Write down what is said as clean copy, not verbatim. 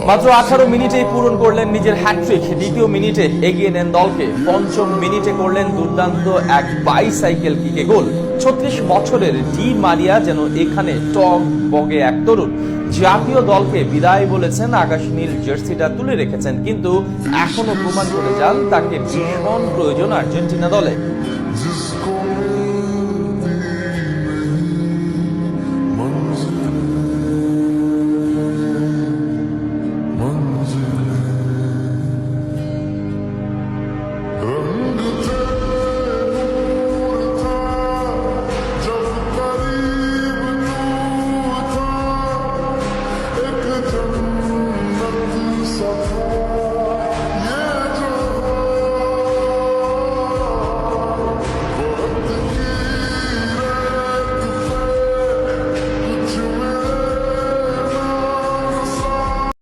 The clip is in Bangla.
মাত্র 18 মিনিটেই পূরণ করলেন নিজের হ্যাটট্রিক। দ্বিতীয় মিনিটে এগিয়ে নেন দলকে। পঞ্চম মিনিটে করলেন দুর্দান্ত এক বাইসাইকেল কিকে গোল। 36 বছরের ডি মারিয়া যেন এখানে টক বগে এক তরুণ। জাতীয় দলকে বিদায় বলেছেন, আকাশ নীল জার্সিটা তুলে রেখেছেন, কিন্তু এখনো প্রমাণ করে যান তাকে ভীষণ প্রয়োজন আর্জেন্টিনা দলে।